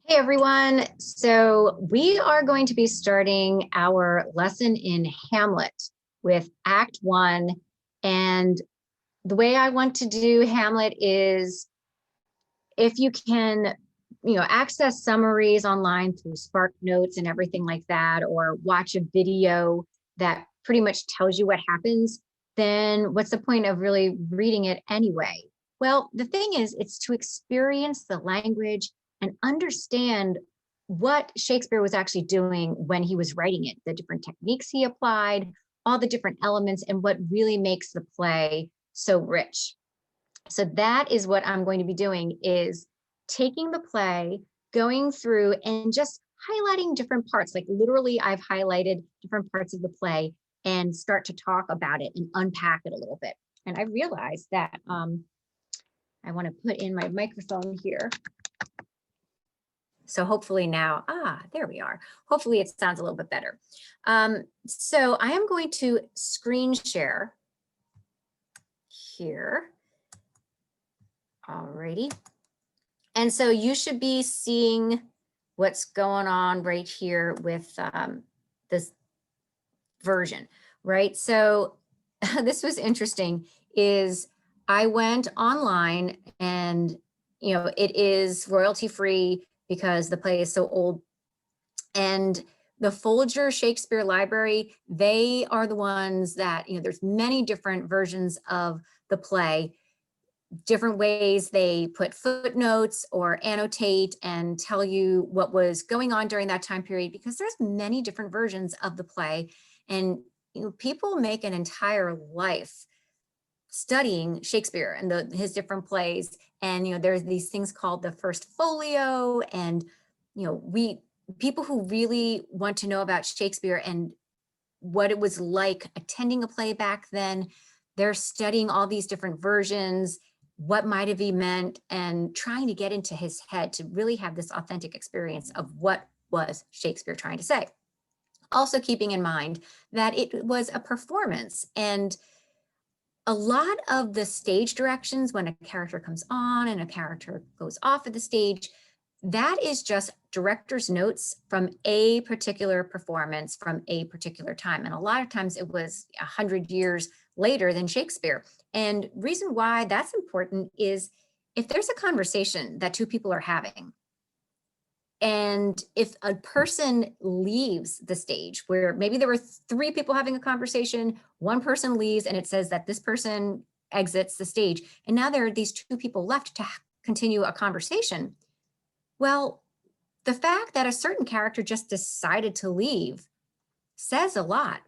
Hey everyone. So we are going to be starting our lesson in Hamlet with Act 1. And the way I want to do Hamlet is if you can, access summaries online through Spark Notes and everything like that, or watch a video that pretty much tells you what happens, then what's the point of really reading it anyway? Well, the thing is, it's to experience the language and understand what Shakespeare was actually doing when he was writing it, the different techniques he applied, all the different elements, and what really makes the play so rich. So that is what I'm going to be doing, is taking the play, going through and just highlighting different parts. Like literally I've highlighted different parts of the play and start to talk about it and unpack it a little bit. And I realized that I want to put in my microphone here. So hopefully now, there we are. Hopefully it sounds a little bit better. So I am going to screen share here. Alrighty. And so you should be seeing what's going on right here with this version, right? So this was interesting, is I went online and, it is royalty free because the play is so old. And the Folger Shakespeare Library, they are the ones that, there's many different versions of the play, different ways they put footnotes or annotate and tell you what was going on during that time period, because there's many different versions of the play. And people make an entire life studying Shakespeare and his different plays. And there's these things called the first folio, and people who really want to know about Shakespeare and what it was like attending a play back then, they're studying all these different versions, what might have he meant, and trying to get into his head to really have this authentic experience of what was Shakespeare trying to say. Also keeping in mind that it was a performance, and a lot of the stage directions when a character comes on and a character goes off of the stage, that is just director's notes from a particular performance from a particular time. And a lot of times it was 100 years later than Shakespeare. And reason why that's important is if there's a conversation that two people are having, and if a person leaves the stage, where maybe there were three people having a conversation, one person leaves and it says that this person exits the stage, and now there are these two people left to continue a conversation. Well, the fact that a certain character just decided to leave says a lot.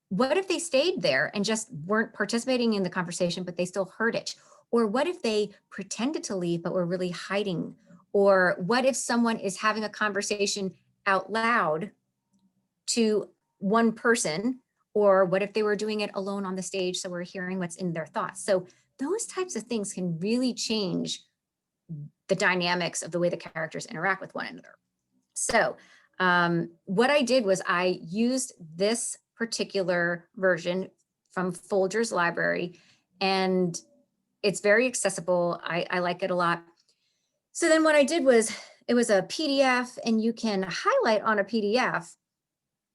What if they stayed there and just weren't participating in the conversation, but they still heard it? Or what if they pretended to leave, but were really hiding? Or what if someone is having a conversation out loud to one person? Or what if they were doing it alone on the stage, so we're hearing what's in their thoughts? So those types of things can really change the dynamics of the way the characters interact with one another. So what I did was I used this particular version from Folger's library, and it's very accessible. I like it a lot. So then what I did was, it was a PDF, and you can highlight on a PDF.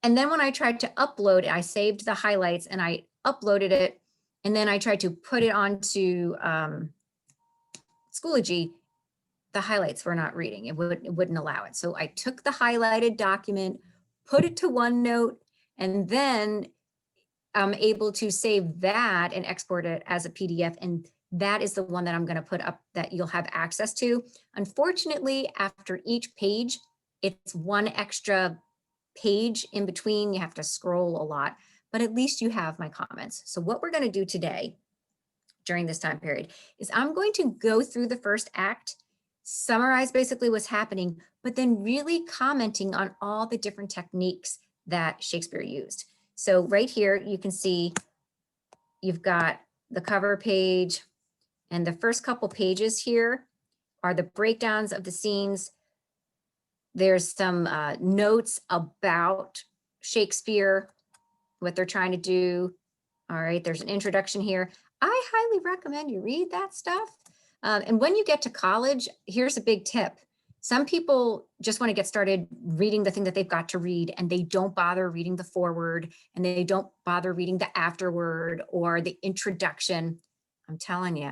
And then when I tried to upload it, I saved the highlights and I uploaded it. And then I tried to put it onto Schoology. The highlights were not reading. It wouldn't allow it. So I took the highlighted document, put it to OneNote, and then I'm able to save that and export it as a PDF. And that is the one that I'm going to put up that you'll have access to. Unfortunately, after each page, it's one extra page in between. You have to scroll a lot, but at least you have my comments. So what we're going to do today during this time period is I'm going to go through the first act, summarize basically what's happening, but then really commenting on all the different techniques that Shakespeare used. So right here, you can see you've got the cover page, and the first couple pages here are the breakdowns of the scenes. There's some notes about Shakespeare, what they're trying to do. All right, there's an introduction here. I highly recommend you read that stuff. And when you get to college, here's a big tip. some people just want to get started reading the thing that they've got to read, and they don't bother reading the foreword, and they don't bother reading the afterword or the introduction. I'm telling you,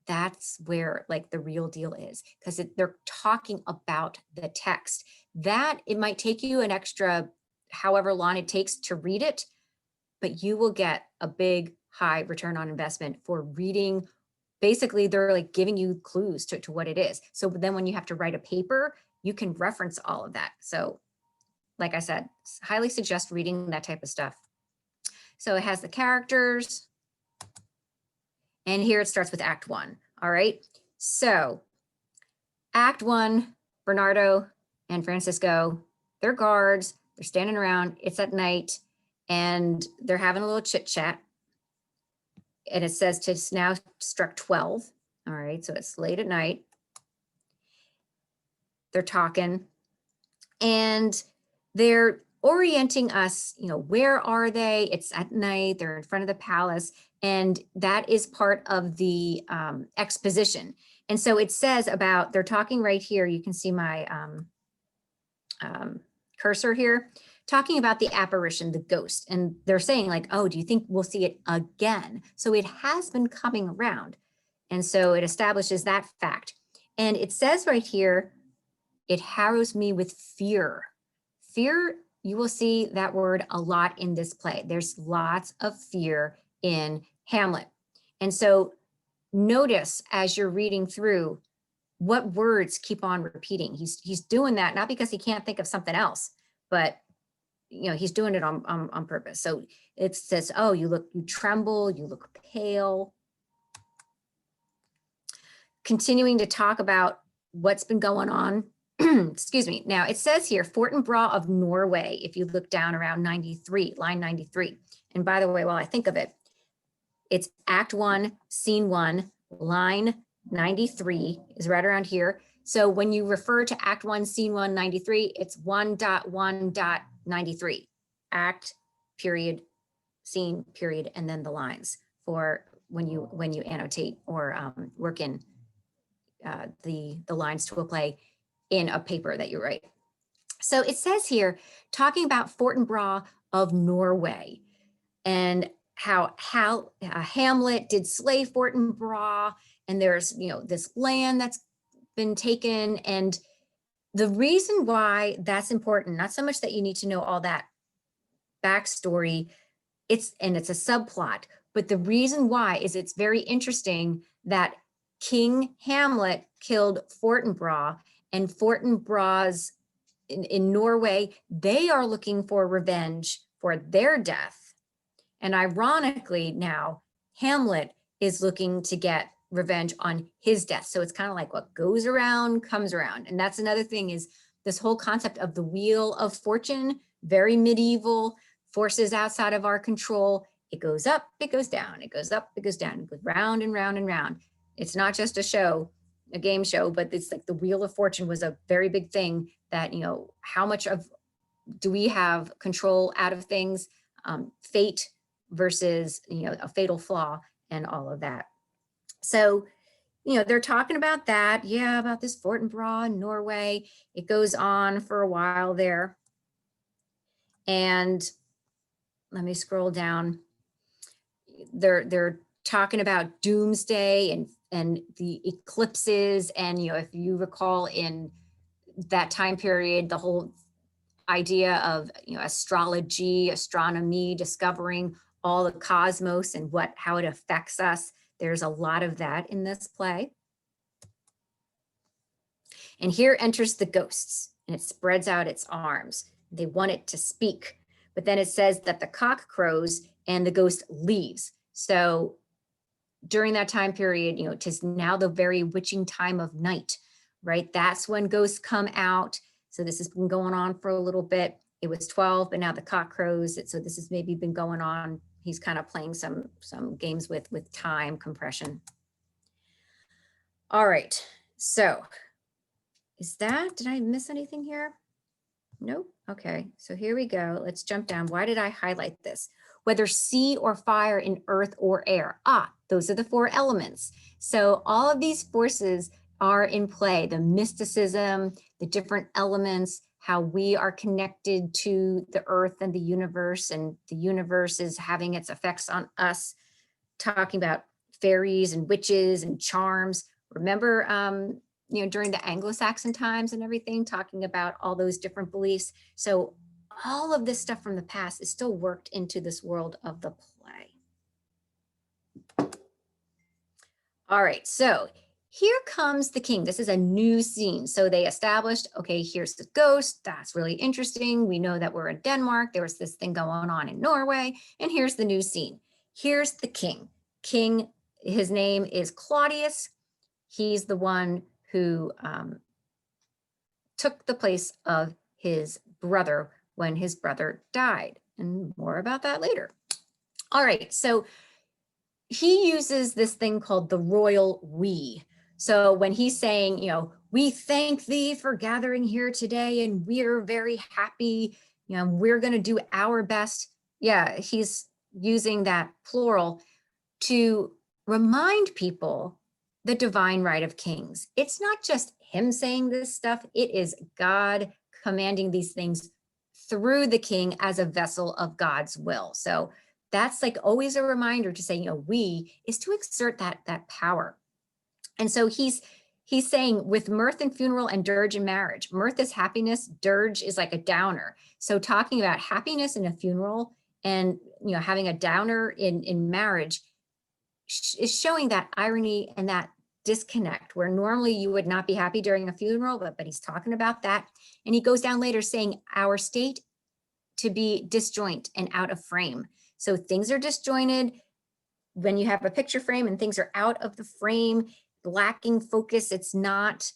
that's where like the real deal is, because they're talking about the text. That it might take you an extra however long it takes to read it, but you will get a big high return on investment for reading. Basically, they're like giving you clues to what it is. So then when you have to write a paper, you can reference all of that. So like I said, highly suggest reading that type of stuff. So it has the characters. And here it starts with Act 1. All right. So Act 1, Bernardo and Francisco, they're guards. They're standing around. It's at night and they're having a little chit chat. And it says it's now struck 12. All right, so it's late at night. They're talking and they're orienting us, you know, where are they? It's at night, they're in front of the palace, and that is part of the exposition. And so it says about, they're talking right here, you can see my cursor here, talking about the apparition, the ghost. And they're saying like, oh, do you think we'll see it again? So it has been coming around. And so it establishes that fact. And it says right here, it harrows me with fear. Fear, you will see that word a lot in this play. There's lots of fear in Hamlet. And so notice as you're reading through what words keep on repeating. He's doing that not because he can't think of something else, but you know, he's doing it on purpose. So it says, oh, you tremble, you look pale. Continuing to talk about what's been going on. Excuse me. Now it says here, Fortinbras of Norway, if you look down around 93, line 93. And by the way, while I think of it, it's Act 1, Scene 1, line 93 is right around here. So when you refer to Act 1, Scene 1, 93, it's 1.1.93. Act, period, scene, period, and then the lines for when you annotate or work in the lines to a play in a paper that you write. So it says here, talking about Fortinbras of Norway and how Hamlet did slay Fortinbras, and there's, you know, this land that's been taken. And the reason why that's important, not so much that you need to know all that backstory, it's a subplot, but the reason why is it's very interesting that King Hamlet killed Fortinbras, and Fortinbras in Norway, they are looking for revenge for their death. And ironically now, Hamlet is looking to get revenge on his death. So it's kind of like what goes around comes around. And that's another thing, is this whole concept of the wheel of fortune, very medieval, forces outside of our control. It goes up, it goes down, it goes up, it goes down, it goes round and round and round. It's not just a show, a game show, but it's like the wheel of fortune was a very big thing that, you know, how much of do we have control out of things, fate versus, you know, a fatal flaw and all of that. So, you know, they're talking about that. Yeah, about this Fortinbras in Norway. It goes on for a while there. And let me scroll down. They're talking about doomsday and the eclipses. And, you know, if you recall in that time period, the whole idea of, you know, astrology, astronomy, discovering all the cosmos and how it affects us. There's a lot of that in this play. And here enters the ghosts, and it spreads out its arms. They want it to speak, but then it says that the cock crows and the ghost leaves. So during that time period, you know, 'tis now the very witching time of night, right? That's when ghosts come out. So this has been going on for a little bit. It was 12, but now the cock crows. So this has maybe been going on. He's kind of playing some games with time compression. All right, so did I miss anything here? Nope. Okay, so here we go. Let's jump down. Why did I highlight this? Whether sea or fire, in earth or air. Those are the 4 elements. So all of these forces are in play, the mysticism, the different elements, how we are connected to the earth and the universe, and the universe is having its effects on us, talking about fairies and witches and charms. Remember, during the Anglo-Saxon times and everything, talking about all those different beliefs. So all of this stuff from the past is still worked into this world of the play. All right, so here comes the king. This is a new scene. So they established, okay, here's the ghost. That's really interesting. We know that we're in Denmark. There was this thing going on in Norway. And here's the new scene. Here's the king. King, his name is Claudius. He's the one who took the place of his brother when his brother died. And more about that later. All right, so he uses this thing called the royal we. So when he's saying, we thank thee for gathering here today, and we're very happy, we're going to do our best. Yeah, he's using that plural to remind people the divine right of kings. It's not just him saying this stuff, it is God commanding these things through the king as a vessel of God's will. So that's like always a reminder to say, we is to exert that power. And so he's saying with mirth and funeral and dirge and marriage. Mirth is happiness, dirge is like a downer. So talking about happiness in a funeral and having a downer in marriage is showing that irony and that disconnect, where normally you would not be happy during a funeral, but he's talking about that. And he goes down later saying our state to be disjoint and out of frame. So things are disjointed when you have a picture frame and things are out of the frame, lacking focus. It's not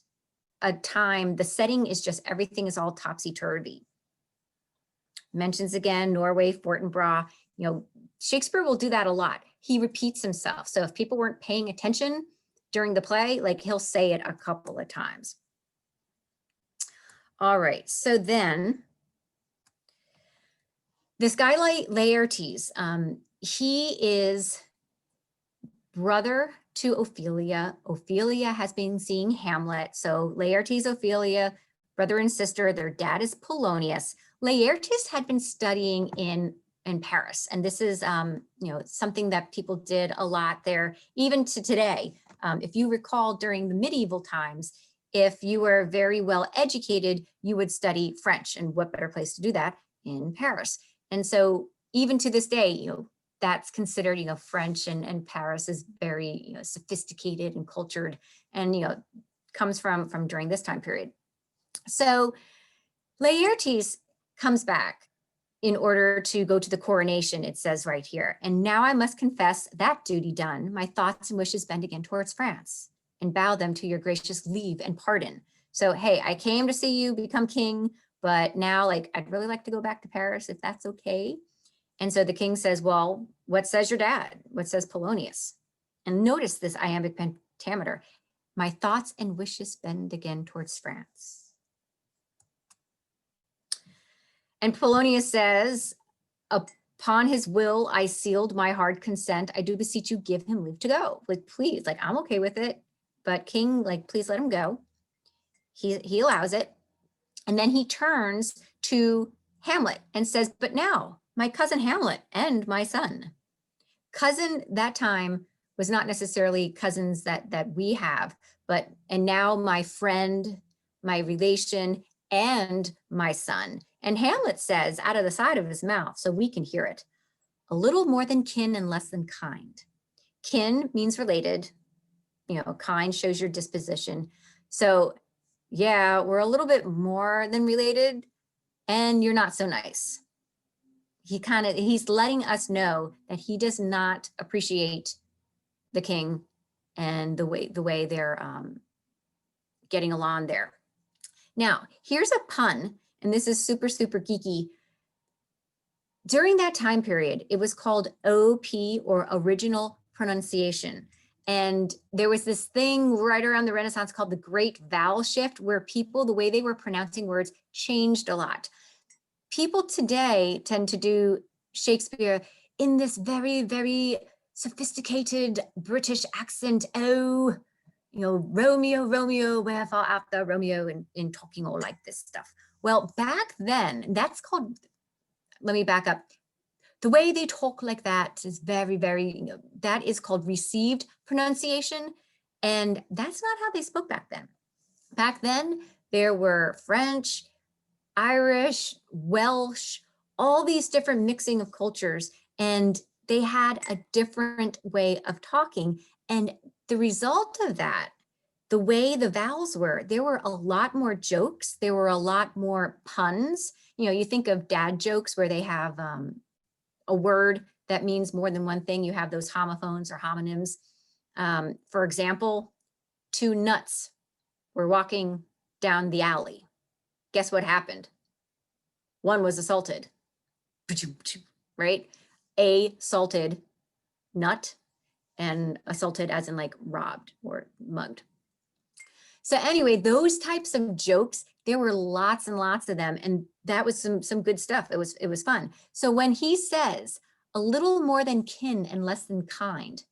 a time. The setting is just everything is all topsy-turvy. Mentions again, Norway, Fortinbras. Shakespeare will do that a lot. He repeats himself. So if people weren't paying attention during the play, like he'll say it a couple of times. All right, so then this guy Laertes, he is brother to Ophelia. Ophelia has been seeing Hamlet. So Laertes, Ophelia, brother and sister, their dad is Polonius. Laertes had been studying in Paris. And this is, something that people did a lot there, even to today. If you recall, during the medieval times, if you were very well educated, you would study French. And what better place to do that in Paris? And so even to this day, that's considered, French and Paris is very, sophisticated and cultured, and, comes from during this time period. So Laertes comes back in order to go to the coronation, it says right here. And now I must confess that duty done, my thoughts and wishes bend again towards France and bow them to your gracious leave and pardon. So, hey, I came to see you become king, but now I'd really like to go back to Paris if that's okay. And so the king says, well, what says your dad? What says Polonius? And notice this iambic pentameter. My thoughts and wishes bend again towards France. And Polonius says, upon his will, I sealed my hard consent. I do beseech you, give him leave to go. Please, I'm okay with it. But king, please let him go. He allows it. And then he turns to Hamlet and says, but now my cousin Hamlet and my son. Cousin that time was not necessarily cousins that we have, and now my friend, my relation, and my son. And Hamlet says out of the side of his mouth, so we can hear it, a little more than kin and less than kind. Kin means related, kind shows your disposition. So yeah, we're a little bit more than related and you're not so nice. He's letting us know that he does not appreciate the king and the way they're getting along there. Now, here's a pun, and this is super, super geeky. During that time period, it was called OP, or original pronunciation. And there was this thing right around the Renaissance called the Great Vowel Shift, where people, the way they were pronouncing words changed a lot. People today tend to do Shakespeare in this very, very sophisticated British accent. Oh, Romeo, Romeo, wherefore art thou, Romeo, and talking all like this stuff. Well, back then, that's called, let me back up. The way they talk like that is very, very, that is called received pronunciation. And that's not how they spoke back then. Back then, there were French, Irish, Welsh, all these different mixing of cultures, and they had a different way of talking. And the result of that, the way the vowels were, there were a lot more jokes. There were a lot more puns. You think of dad jokes where they have a word that means more than one thing. You have those homophones or homonyms. For example, two nuts were walking down the alley. Guess what happened? One was assaulted, right? Assaulted, nut, and assaulted as in like robbed or mugged. So anyway, those types of jokes, there were lots and lots of them, and that was some good stuff. It was fun. So when he says a little more than kin and less than kind,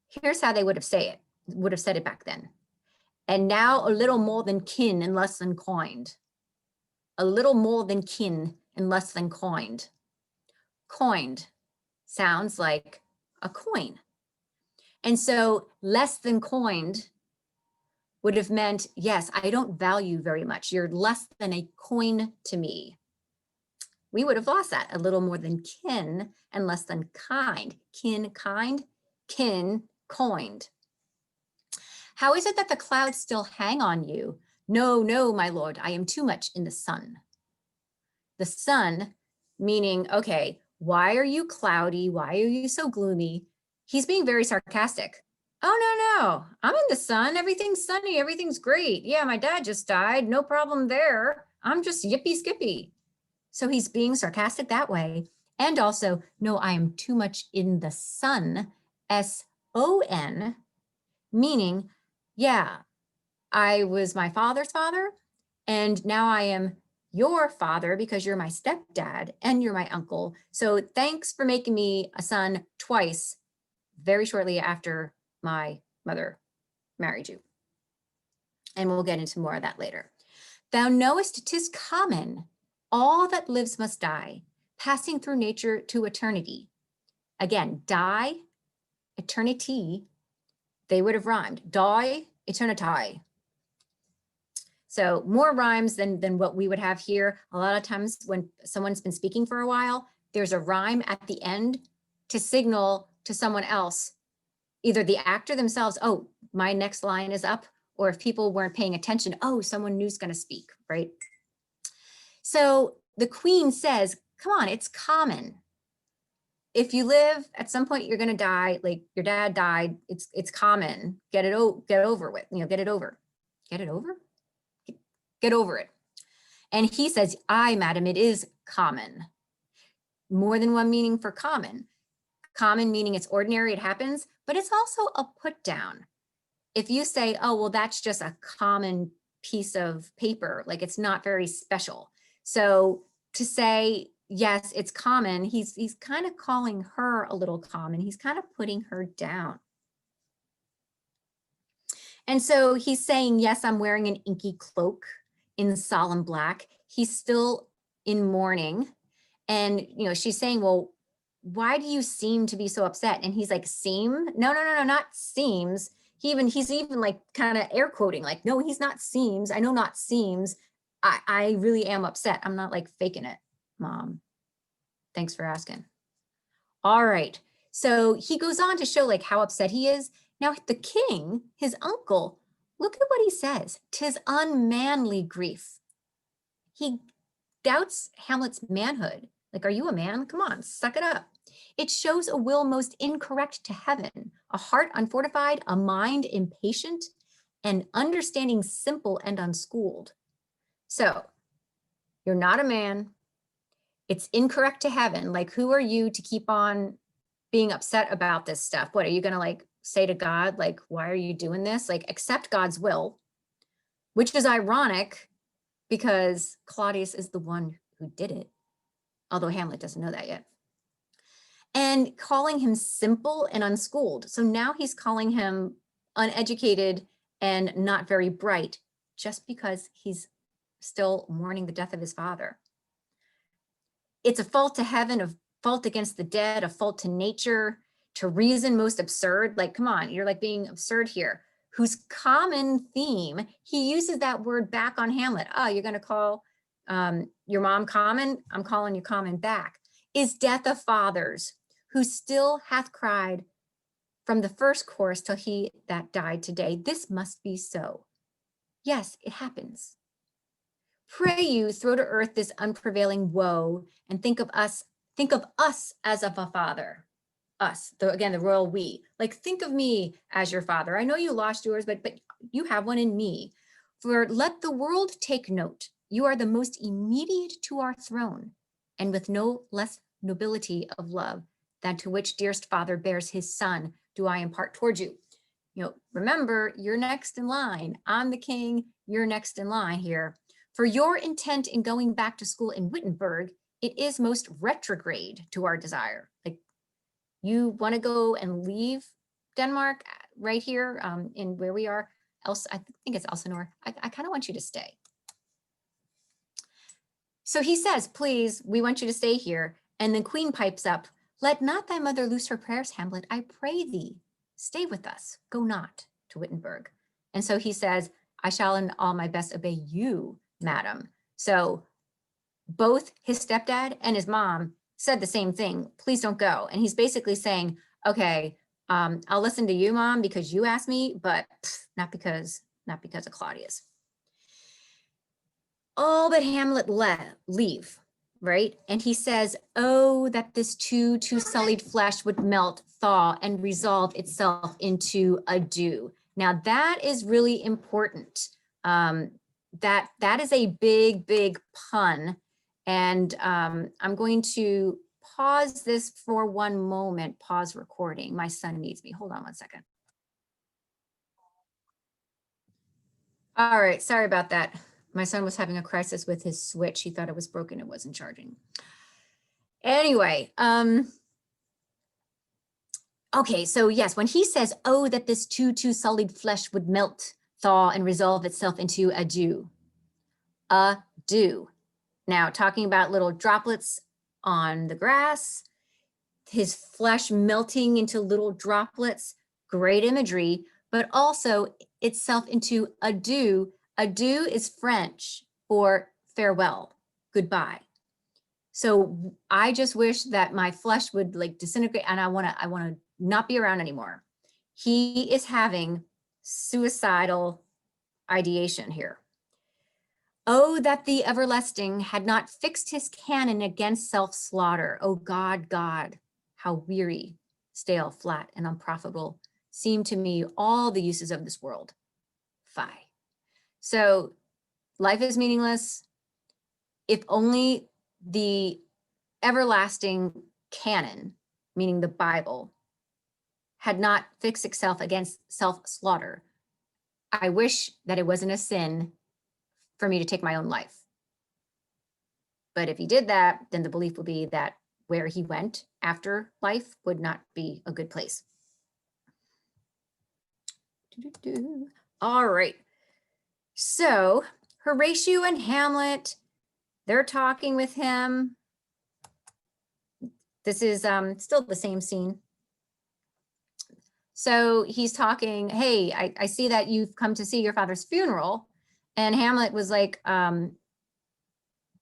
here's how they would have said it back then. And now a little more than kin and less than coined. A little more than kin and less than coined. Coined sounds like a coin. And so less than coined would have meant, yes, I don't value very much. You're less than a coin to me. We would have lost that. A little more than kin and less than kind. Kin, kind, kin, coined. How is it that the clouds still hang on you? No, no, my lord, I am too much in the sun. The sun, meaning, okay, why are you cloudy? Why are you so gloomy? He's being very sarcastic. Oh, no, I'm in the sun. Everything's sunny. Everything's great. Yeah, my dad just died. No problem there. I'm just yippee skippy. So he's being sarcastic that way. And also, no, I am too much in the sun, S-O-N, meaning, yeah, I was my father's father, and now I am your father because you're my stepdad and you're my uncle. So thanks for making me a son twice, very shortly after my mother married you. And we'll get into more of that later. Thou knowest 'tis common, all that lives must die, passing through nature to eternity. Again, die, eternity, they would have rhymed. Die, eternity. So more rhymes than what we would have here. A lot of times when someone's been speaking for a while, there's a rhyme at the end to signal to someone else, either the actor themselves, oh, my next line is up, or if people weren't paying attention, oh, someone new's going to speak, right? So the queen says, come on, it's common. If you live, at some point you're going to die, like your dad died, it's common. Get over with, get it over. Get it over? Get over it. And he says, aye, madam, it is common. More than one meaning for common. Common meaning it's ordinary, it happens, but it's also a put down. If you say, oh, well, that's just a common piece of paper, like it's not very special. So to say, yes, it's common, he's kind of calling her a little common. He's kind of putting her down. And so he's saying, yes, I'm wearing an inky cloak in solemn black. He's still in mourning. And, she's saying, well, why do you seem to be so upset? And he's like, seem? No, not seems. He's even like kind of air quoting, like, no, he's not seems. I know not seems. I really am upset. I'm not like faking it, Mom. Thanks for asking. All right. So he goes on to show like how upset he is. Now the king, his uncle, look at what he says. 'Tis unmanly grief. He doubts Hamlet's manhood. Like, are you a man? Come on, suck it up. It shows a will most incorrect to heaven, a heart unfortified, a mind impatient, and understanding simple and unschooled. So you're not a man. It's incorrect to heaven. Like, who are you to keep on being upset about this stuff? What are you going to like say to God? Like, why are you doing this? Like, accept God's will, which is ironic because Claudius is the one who did it, although Hamlet doesn't know that yet. And calling him simple and unschooled. So now he's calling him uneducated and not very bright, just because he's still mourning the death of his father. It's a fault to heaven, a fault against the dead, a fault to nature, to reason most absurd. Like, come on, you're like being absurd here. Whose common theme, he uses that word back on Hamlet. Oh, you're going to call your mom common? I'm calling you common back. Is death of fathers, who still hath cried from the first course till he that died today. This must be so. Yes, it happens. Pray you throw to earth this unprevailing woe, and think of us as of a father. Us, again, the royal we. Like, think of me as your father. I know you lost yours, but you have one in me. For let the world take note, you are the most immediate to our throne, and with no less nobility of love than to which dearest father bears his son, do I impart towards you. You know, remember, you're next in line. I'm the king, you're next in line here. For your intent in going back to school in Wittenberg, it is most retrograde to our desire. Like, you want to go and leave Denmark right here in where we are. I think it's Elsinore. I kind of want you to stay. So he says, please, we want you to stay here. And the queen pipes up, let not thy mother loose her prayers, Hamlet, I pray thee. Stay with us, go not to Wittenberg. And so he says, I shall in all my best obey you, madam. So both his stepdad and his mom said the same thing, please don't go. And he's basically saying, okay, I'll listen to you, mom, because you asked me, but not because of Claudius. All but Hamlet leave, right? And he says, oh, that this too sullied flesh would melt, thaw, and resolve itself into a dew. Now that is really important. That is a big pun. And I'm going to pause this for one moment, pause recording. My son needs me. Hold on one second. All right, sorry about that. My son was having a crisis with his Switch. He thought it was broken, it wasn't charging. Anyway, okay, so yes, when he says, oh, that this too sullied flesh would melt, thaw, and resolve itself into a dew. A dew. Now, talking about little droplets on the grass, his flesh melting into little droplets, great imagery, but also itself into a dew. A dew is French for farewell, goodbye. So I just wish that my flesh would like disintegrate and I wanna not be around anymore. He is having suicidal ideation here. Oh, that the everlasting had not fixed his cannon against self-slaughter. Oh God, God, how weary, stale, flat, and unprofitable seem to me all the uses of this world. Fie. So life is meaningless. If only the everlasting canon, meaning the Bible, had not fixed itself against self-slaughter. I wish that it wasn't a sin for me to take my own life. But if he did that, then the belief will be that where he went after life would not be a good place. All right. So Horatio and Hamlet, they're talking with him. This is still the same scene. So he's talking, hey, I see that you've come to see your father's funeral. And Hamlet was like, Hamlet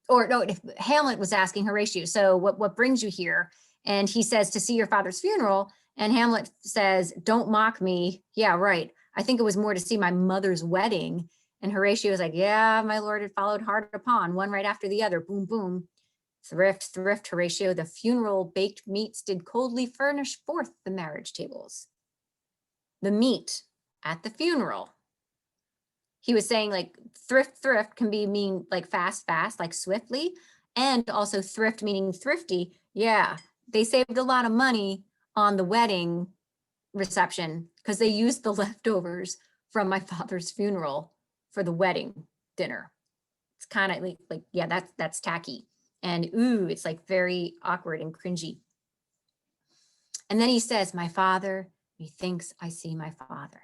was asking Horatio, so what brings you here? And he says, to see your father's funeral. And Hamlet says, don't mock me. Yeah, right. I think it was more to see my mother's wedding. And Horatio was like, yeah, my lord, had followed hard upon, one right after the other, boom, boom. Thrift, Horatio, the funeral baked meats did coldly furnish forth the marriage tables. The meat at the funeral. He was saying like thrift can mean like fast, like swiftly, and also thrift meaning thrifty. Yeah, they saved a lot of money on the wedding reception because they used the leftovers from my father's funeral for the wedding dinner. It's kind of like yeah, that's tacky. And ooh, it's like very awkward and cringy. And then he says, my father, methinks I see my father.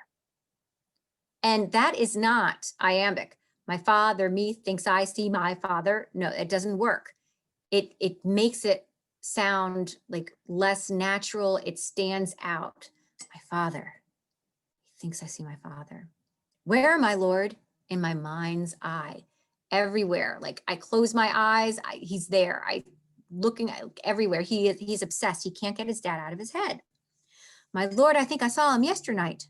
And that is not iambic. My father, me, thinks I see my father. No, it doesn't work. It makes it sound like less natural. It stands out. My father, he thinks I see my father. Where, my Lord? In my mind's eye. Everywhere. Like I close my eyes, he's there. I looking at everywhere. He's obsessed. He can't get his dad out of his head. My Lord, I think I saw him yesternight.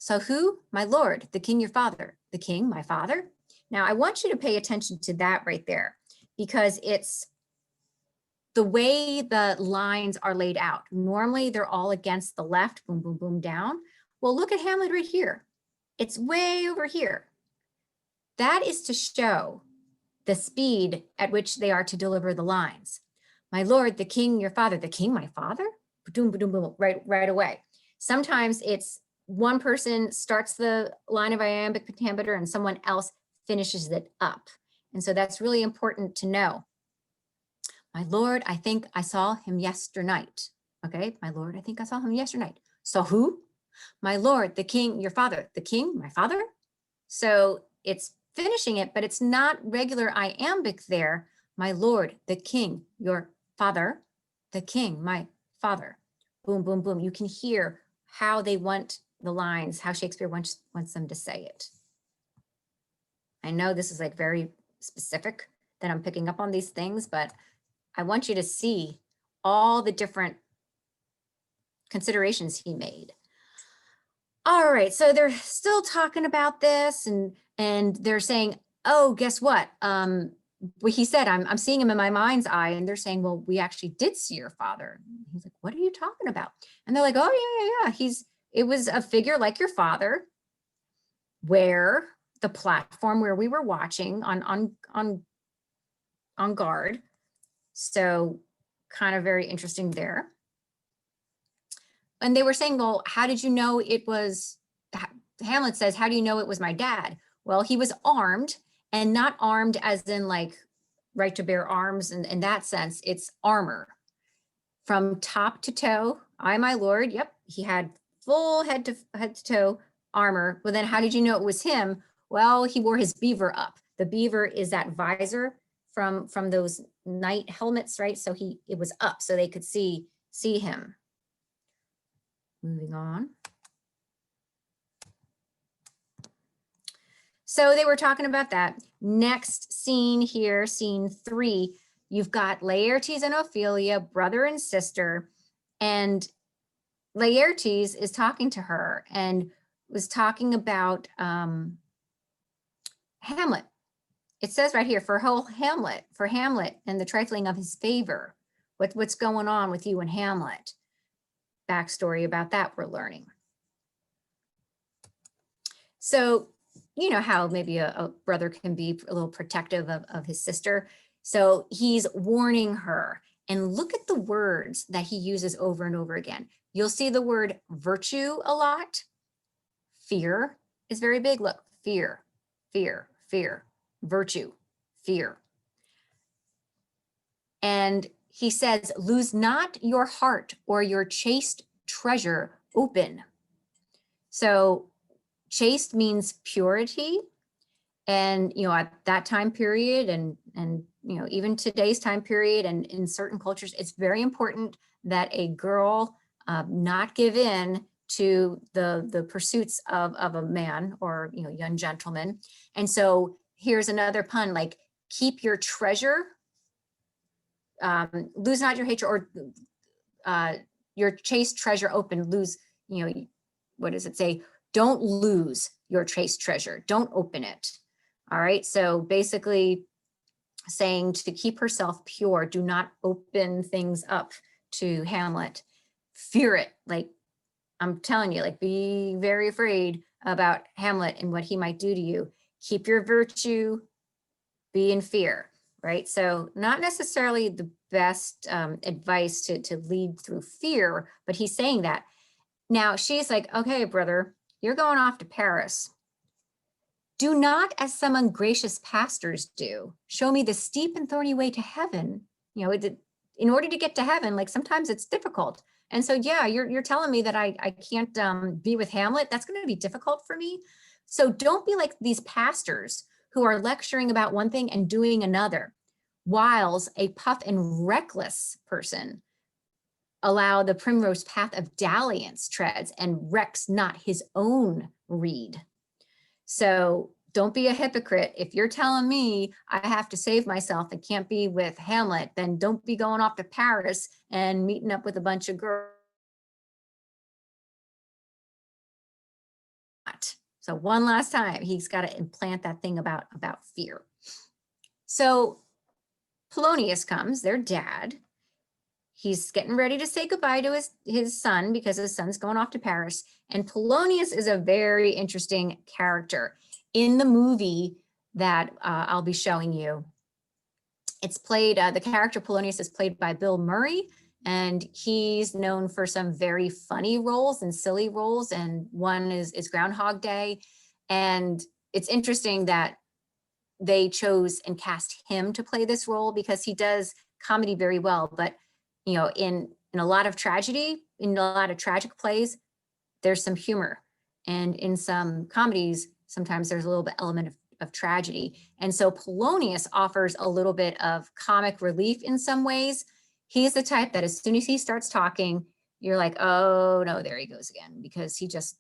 So who? My Lord, the king, your father. The king, my father. Now I want you to pay attention to that right there, because it's the way the lines are laid out. Normally they're all against the left, boom, boom, boom, down. Well, look at Hamlet right here. It's way over here. That is to show the speed at which they are to deliver the lines. My Lord, the king, your father. The king, my father? Boom, boom, boom, right away. Sometimes it's one person starts the line of iambic pentameter and someone else finishes it up. And so that's really important to know. My Lord, I think I saw him yesternight. Okay, my Lord, I think I saw him yesternight. So who? My Lord, the king, your father. The king, my father? So it's finishing it, but it's not regular iambic there. My Lord, the king, your father. The king, my father. Boom, boom, boom. You can hear how they want the lines, how Shakespeare wants them to say it. I know this is like very specific that I'm picking up on these things, but I want you to see all the different considerations he made. All right, so they're still talking about this, and they're saying, oh, guess what? He said, I'm seeing him in my mind's eye, and they're saying, well, we actually did see your father. He's like, what are you talking about? And they're like, oh yeah. It was a figure like your father, where the platform where we were watching on guard. So kind of very interesting there. And they were saying, well, how did you know it was, Hamlet says, how do you know it was my dad? Well, he was armed, and not armed as in like right to bear arms, and in that sense, it's armor. From top to toe, I, my Lord, yep, he had full head to toe armor. Well, then how did you know it was him? Well, he wore his beaver up. The beaver is that visor from those knight helmets, right? So it was up so they could see him. Moving on. So they were talking about that. Next scene here, scene 3, you've got Laertes and Ophelia, brother and sister, and Laertes is talking to her and was talking about Hamlet. It says right here, for Hamlet and the trifling of his favor. What's going on with you and Hamlet? Backstory about that we're learning. So you know how maybe a brother can be a little protective of his sister. So he's warning her, and look at the words that he uses over and over again. You'll see the word virtue a lot. Fear is very big. Look, fear, fear, fear, virtue, fear. And he says, lose not your heart or your chaste treasure open. So chaste means purity. And, you know, at that time period and, you know, even today's time period and in certain cultures, it's very important that a girl not give in to the pursuits of a man or, you know, young gentleman. And so here's another pun, like keep your treasure, lose not your hatred, or your chaste treasure open, lose, you know, what does it say? Don't lose your chaste treasure, don't open it. All right, so basically saying to keep herself pure, do not open things up to Hamlet. Fear it, like I'm telling you, like be very afraid about Hamlet and what he might do to you. Keep your virtue, be in fear, right? So not necessarily the best advice to lead through fear, but he's saying that. Now she's like, okay, brother, you're going off to Paris. Do not as some ungracious pastors do. Show me the steep and thorny way to heaven. You know, in order to get to heaven, like sometimes it's difficult. And so, yeah, you're telling me that I can't be with Hamlet. That's going to be difficult for me. So don't be like these pastors who are lecturing about one thing and doing another, whiles a puff and reckless person allow the primrose path of dalliance treads and recks not his own reed. So don't be a hypocrite. If you're telling me I have to save myself and can't be with Hamlet, then don't be going off to Paris and meeting up with a bunch of girls. So one last time, he's got to implant that thing about fear. So Polonius comes, their dad. He's getting ready to say goodbye to his son because his son's going off to Paris. And Polonius is a very interesting character. In the movie that I'll be showing you, it's played, the character Polonius is played by Bill Murray, and he's known for some very funny roles and silly roles, and one is Groundhog Day. And it's interesting that they chose and cast him to play this role because he does comedy very well. But you know, in a lot of tragedy, in a lot of tragic plays, there's some humor, and in some comedies, sometimes there's a little bit element of tragedy. And so Polonius offers a little bit of comic relief in some ways. He's the type that as soon as he starts talking, you're like, oh no, there he goes again, because he just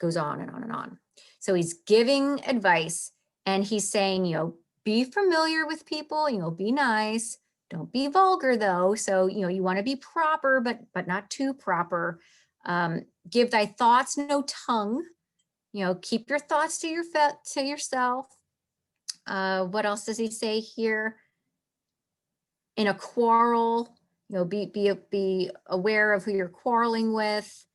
goes on and on and on. So he's giving advice, and he's saying, you know, be familiar with people, you know, be nice, don't be vulgar though. So, you know, you want to be proper, but not too proper. Give thy thoughts no tongue. You know, keep your thoughts to yourself. What else does he say here? In a quarrel, you know, be aware of who you're quarreling with.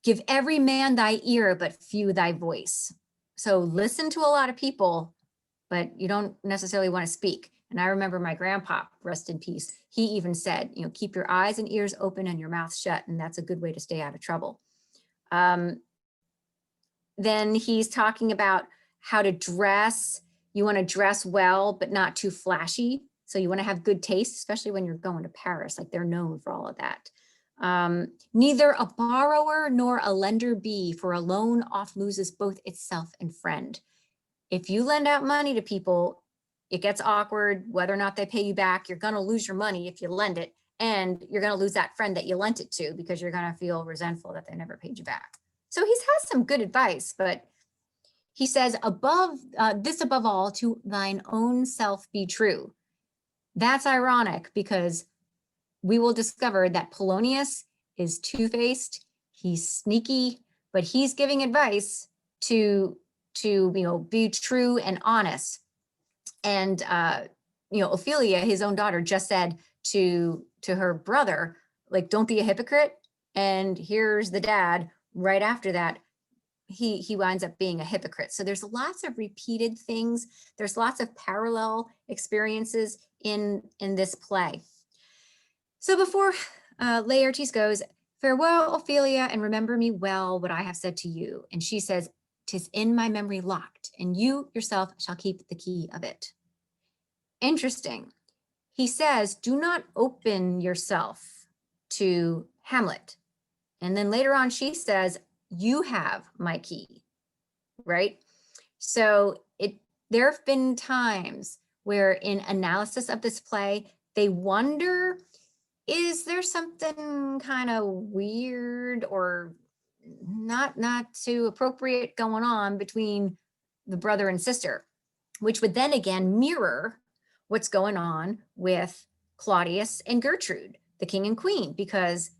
Give every man thy ear, but few thy voice. So listen to a lot of people, but you don't necessarily want to speak. And I remember my grandpa, rest in peace, he even said, you know, keep your eyes and ears open and your mouth shut, and that's a good way to stay out of trouble. Then he's talking about how to dress. You want to dress well, but not too flashy. So you want to have good taste, especially when you're going to Paris, like they're known for all of that. Neither a borrower nor a lender be, for a loan oft loses both itself and friend. If you lend out money to people, it gets awkward whether or not they pay you back. You're going to lose your money if you lend it, and you're going to lose that friend that you lent it to because you're going to feel resentful that they never paid you back. So he has some good advice, but he says, above all, to thine own self be true. That's ironic because we will discover that Polonius is two-faced, he's sneaky, but he's giving advice to you know, be true and honest. And you know, Ophelia, his own daughter, just said to her brother, like, don't be a hypocrite. And here's the dad right after that, he winds up being a hypocrite. So there's lots of repeated things. There's lots of parallel experiences in this play. So before Laertes goes, farewell, Ophelia, and remember me well what I have said to you. And she says, 'tis in my memory locked, and you yourself shall keep the key of it. Interesting. He says, do not open yourself to Hamlet. And then later on, she says, you have my key, right? So there have been times where in analysis of this play, they wonder, is there something kind of weird or not too appropriate going on between the brother and sister, which would then again mirror what's going on with Claudius and Gertrude, the king and queen, because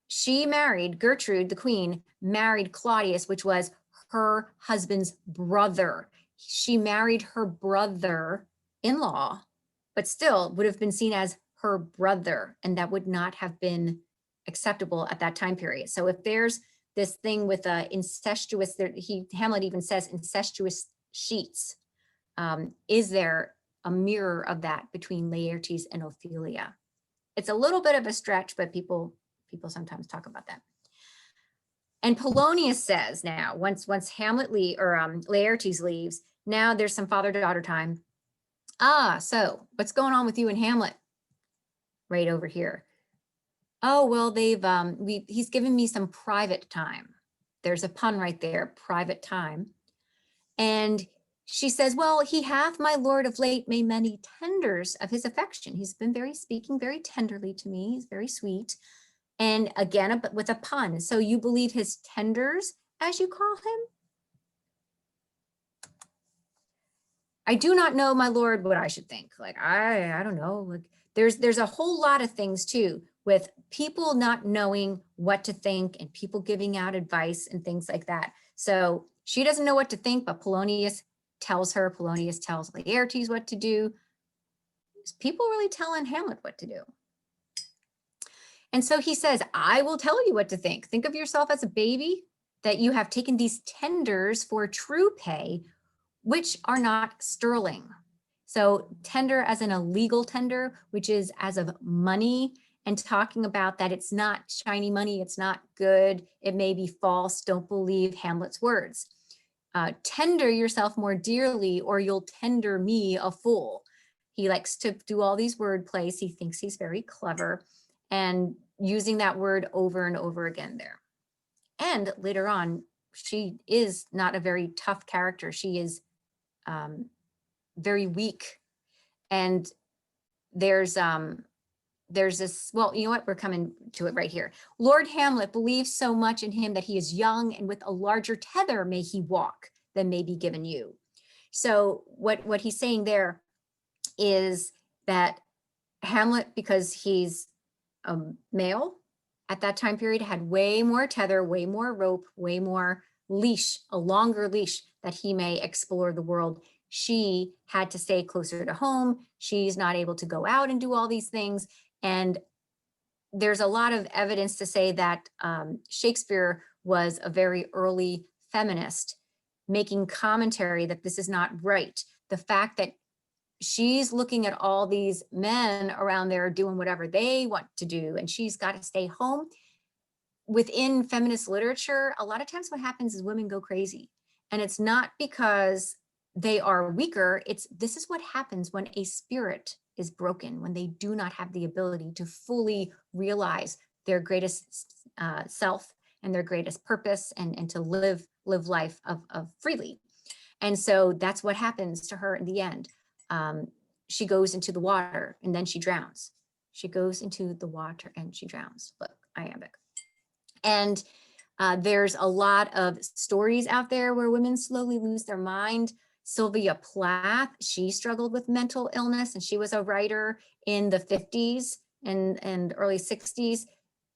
she married, Gertrude, the queen, married Claudius, which was her husband's brother. She married her brother-in-law, but still would have been seen as her brother, and that would not have been acceptable at that time period. So if there's this thing with incestuous, Hamlet even says incestuous sheets, is there a mirror of that between Laertes and Ophelia? It's a little bit of a stretch, but people sometimes talk about that. And Polonius says now, once Hamlet Laertes leaves, now there's some father-daughter time. So what's going on with you and Hamlet? Right over here. Oh, well, he's given me some private time. There's a pun right there, private time. And she says, well, he hath, my lord, of late made many tenders of his affection. He's been speaking very tenderly to me. He's very sweet. And again, with a pun. So you believe his tenders, as you call him? I do not know, my lord, what I should think. Like, I don't know. Like, there's a whole lot of things too, with people not knowing what to think and people giving out advice and things like that. So she doesn't know what to think, but Polonius tells Laertes what to do. Is people really telling Hamlet what to do? And so he says, I will tell you what to think. Think of yourself as a baby, that you have taken these tenders for true pay, which are not sterling. So tender as in a legal tender, which is as of money, and talking about that it's not shiny money, it's not good, it may be false, don't believe Hamlet's words. Tender yourself more dearly or you'll tender me a fool. He likes to do all these word plays. He thinks he's very clever and using that word over and over again there. And later on, she is not a very tough character. She is very weak. And there's this, well, you know what, we're coming to it right here. Lord Hamlet believes so much in him that he is young, and with a larger tether may he walk than may be given you. So what he's saying there is that Hamlet, because he's a male at that time period, had way more tether, way more rope, way more leash, a longer leash that he may explore the world. She had to stay closer to home. She's not able to go out and do all these things. And there's a lot of evidence to say that Shakespeare was a very early feminist, making commentary that this is not right. The fact that she's looking at all these men around there doing whatever they want to do, and she's got to stay home. Within feminist literature, a lot of times what happens is women go crazy. And it's not because they are weaker, this is what happens when a spirit is broken, when they do not have the ability to fully realize their greatest self and their greatest purpose, and to live life of freely. And so that's what happens to her in the end. She goes into the water and then she drowns. She goes into the water and she drowns. Look, iambic. And there's a lot of stories out there where women slowly lose their mind. Sylvia Plath, she struggled with mental illness, and she was a writer in the 50s and early 60s.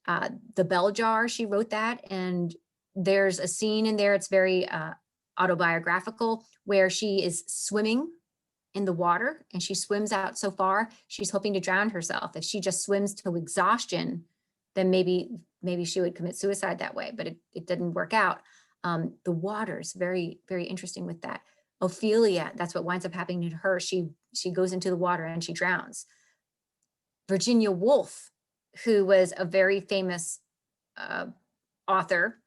The Bell Jar, she wrote that, and there's a scene in there, it's very autobiographical, where she is swimming in the water and she swims out so far, she's hoping to drown herself. If she just swims to exhaustion, then maybe she would commit suicide that way, but it didn't work out. The water's very, very interesting with that. Ophelia, that's what winds up happening to her. She goes into the water and she drowns. Virginia Woolf, who was a very famous author,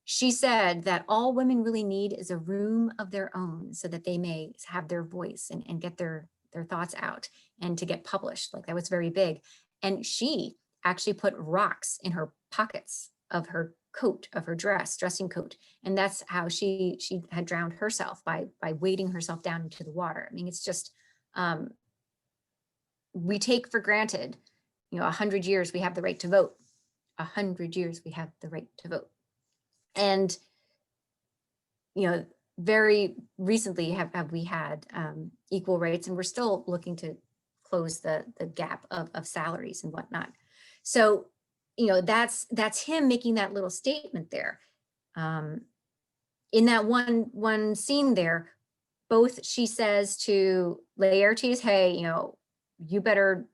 she said that all women really need is a room of their own so that they may have their voice and get their thoughts out and to get published. Like, that was very big. And she actually put rocks in her pockets of her coat, of her dressing coat. And that's how she had drowned herself, by wading herself down into the water. I mean, it's just, we take for granted, 100 years we have the right to vote. 100 years we have the right to vote. And, very recently have we had equal rights, and we're still looking to close the gap of salaries and whatnot. So, that's him making that little statement there. In that one scene there, both she says to Laertes, hey, you better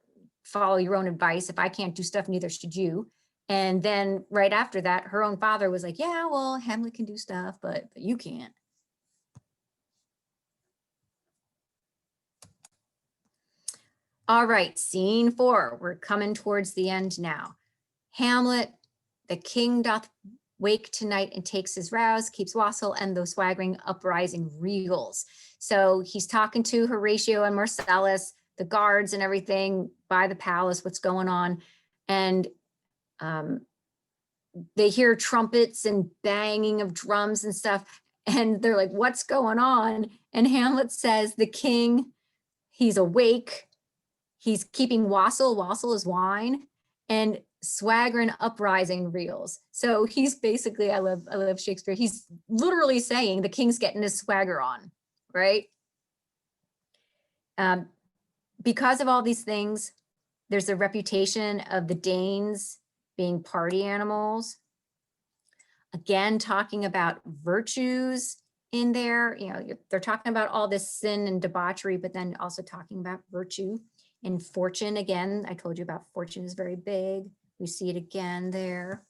follow your own advice. If I can't do stuff, neither should you. And then right after that, her own father was like, yeah, well, Hamlet can do stuff, but you can't. All right, scene 4. We're coming towards the end now. Hamlet, the king doth wake tonight and takes his rouse, keeps wassail, and though swaggering uprising reels. So he's talking to Horatio and Marcellus, the guards and everything by the palace, what's going on. And they hear trumpets and banging of drums and stuff. And they're like, what's going on? And Hamlet says, the king, he's awake. He's keeping wassail. Wassail is wine. And swagger and uprising reels. So he's basically, I love Shakespeare. He's literally saying the king's getting his swagger on, right? Because of all these things, there's a reputation of the Danes being party animals. Again, talking about virtues in there, they're talking about all this sin and debauchery, but then also talking about virtue and fortune. Again, I told you about fortune is very big. We see it again there.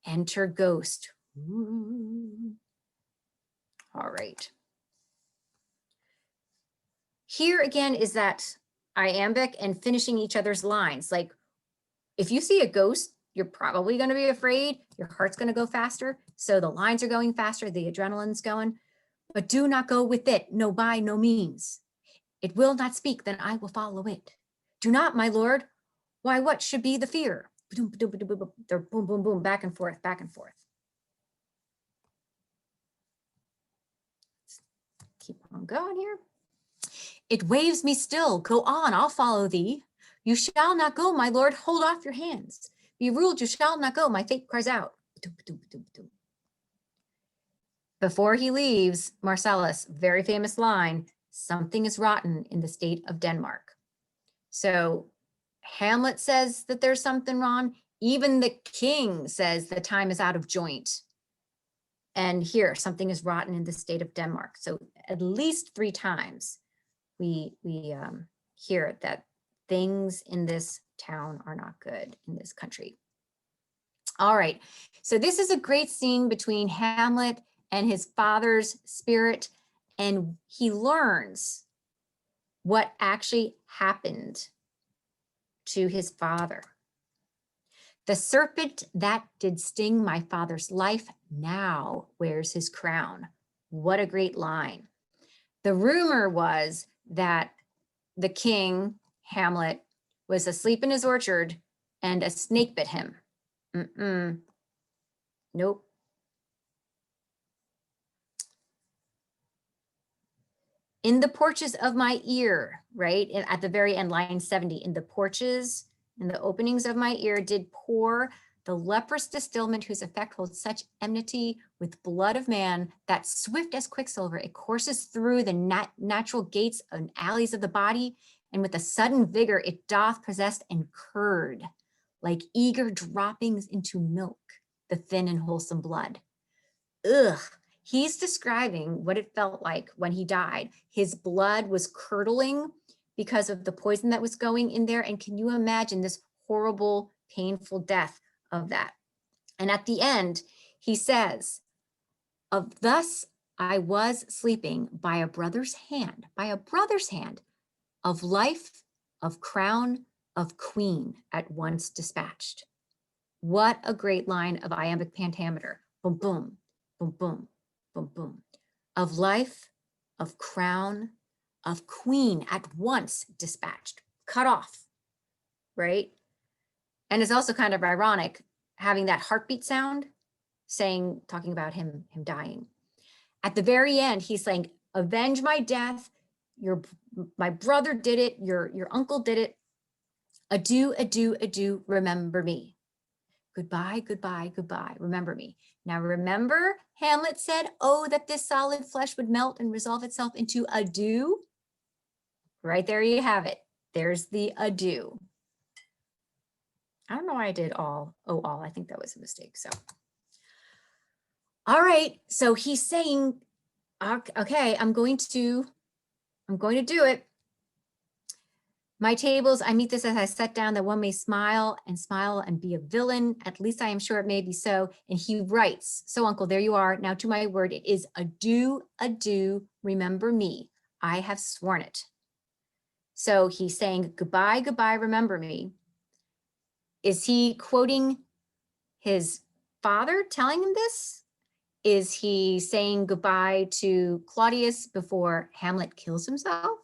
Enter ghost. Ooh. All right. Here again is that iambic and finishing each other's lines. Like if you see a ghost, you're probably going to be afraid. Your heart's going to go faster. So the lines are going faster. The adrenaline's going. But do not go with it. No, by no means. It will not speak, then I will follow it. Do not, my lord. Why, what should be the fear? They're boom, boom, boom, back and forth, back and forth. Let's keep on going here. It waves me still. Go on, I'll follow thee. You shall not go, my lord. Hold off your hands. Be ruled, you shall not go. My fate cries out. Before he leaves, Marcellus, very famous line, something is rotten in the state of Denmark. So Hamlet says that there's something wrong. Even the king says the time is out of joint. And here, something is rotten in the state of Denmark. So at least 3 times we hear that things in this town are not good in this country. All right, so this is a great scene between Hamlet and his father's spirit, and he learns what actually happened to his father. The serpent that did sting my father's life now wears his crown. What a great line. The rumor was that the king, Hamlet, was asleep in his orchard and a snake bit him. Nope. In the porches of my ear, right? And at the very end, line 70, in the porches, in the openings of my ear did pour the leprous distilment whose effect holds such enmity with blood of man that swift as quicksilver, it courses through the natural gates and alleys of the body, and with a sudden vigor it doth possess and curd, like eager droppings into milk, the thin and wholesome blood. Ugh. He's describing what it felt like when he died. His blood was curdling because of the poison that was going in there. And can you imagine this horrible, painful death of that? And at the end, he says, of thus I was sleeping by a brother's hand, of life, of crown, of queen at once dispatched. What a great line of iambic pentameter. Boom, boom, boom, boom. Boom, boom. Of life, of crown, of queen at once dispatched, cut off, right? And it's also kind of ironic having that heartbeat sound talking about him dying. At the very end, he's saying, avenge my death. My brother did it. Your uncle did it. Adieu, adieu, adieu. Remember me. Goodbye, goodbye, goodbye. Remember me. Now remember, Hamlet said, oh, that this solid flesh would melt and resolve itself into a dew. Right there you have it. There's the adieu. I don't know why I did all. I think that was a mistake. So, all right. So he's saying, okay, I'm going to do it. My tables, I meet this as I set down that one may smile and be a villain. At least I am sure it may be so. And he writes, so uncle, there you are. Now to my word, it is adieu, adieu, remember me. I have sworn it. So he's saying goodbye, goodbye, remember me. Is he quoting his father telling him this? Is he saying goodbye to Claudius before Hamlet kills himself?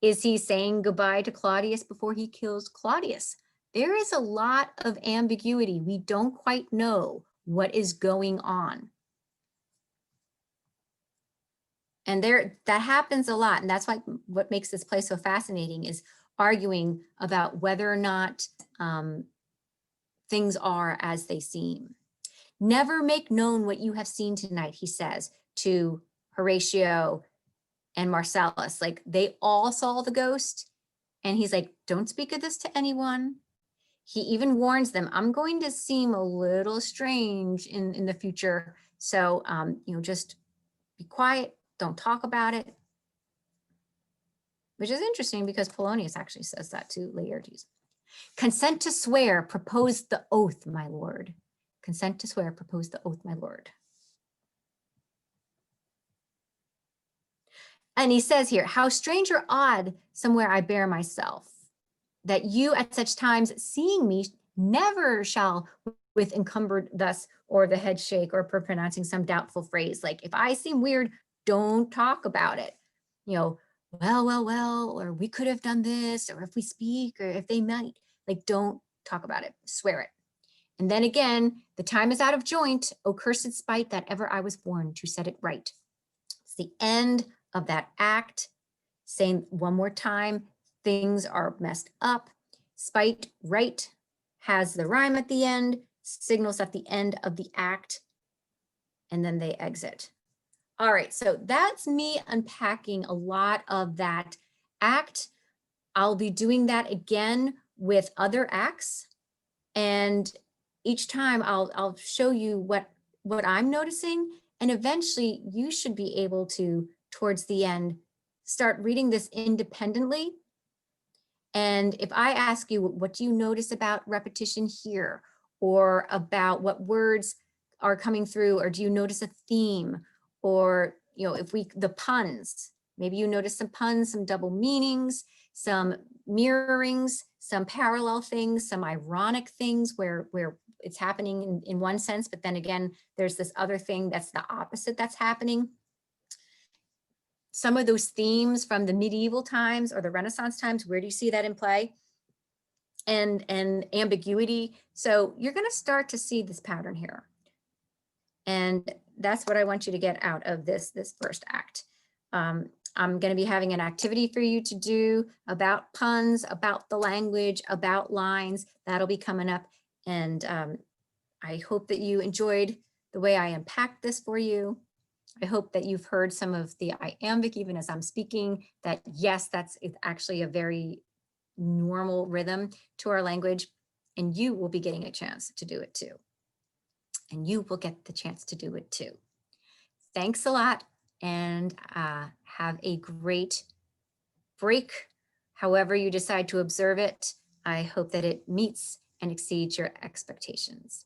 Is he saying goodbye to Claudius before he kills Claudius? There is a lot of ambiguity. We don't quite know what is going on. And that happens a lot. And that's why what makes this play so fascinating is arguing about whether or not things are as they seem. Never make known what you have seen tonight, he says to Horatio and Marcellus. Like, they all saw the ghost. And he's like, don't speak of this to anyone. He even warns them, I'm going to seem a little strange in the future. So, just be quiet. Don't talk about it. Which is interesting because Polonius actually says that to Laertes. Consent to swear, propose the oath, my lord. Consent to swear, propose the oath, my lord. And he says here, how strange or odd somewhere I bear myself, that you at such times seeing me never shall with encumbered thus or the head shake or pronouncing some doubtful phrase. Like, if I seem weird, don't talk about it. Well, or we could have done this, or if we speak, or if they might, like, don't talk about it, swear it. And then again, the time is out of joint, O cursed spite that ever I was born to set it right. It's the end of that act, saying one more time, things are messed up. Spite, right, has the rhyme at the end, signals at the end of the act, and then they exit. All right, so that's me unpacking a lot of that act. I'll be doing that again with other acts. And each time I'll show you what I'm noticing. And eventually you should be able to, towards the end, start reading this independently. And if I ask you, what do you notice about repetition here? Or about what words are coming through? Or do you notice a theme? Or, if the puns, maybe you notice some puns, some double meanings, some mirrorings, some parallel things, some ironic things where it's happening in one sense, but then again, there's this other thing that's the opposite that's happening. Some of those themes from the medieval times or the Renaissance times, where do you see that in play? And ambiguity. So you're going to start to see this pattern here. And that's what I want you to get out of this first act. I'm going to be having an activity for you to do about puns, about the language, about lines. That'll be coming up. And I hope that you enjoyed the way I unpacked this for you. I hope that you've heard some of the iambic even as I'm speaking, that yes, it's actually a very normal rhythm to our language, and you will be getting a chance to do it too. And you will get the chance to do it too. Thanks a lot, and have a great break. However you decide to observe it, I hope that it meets and exceeds your expectations.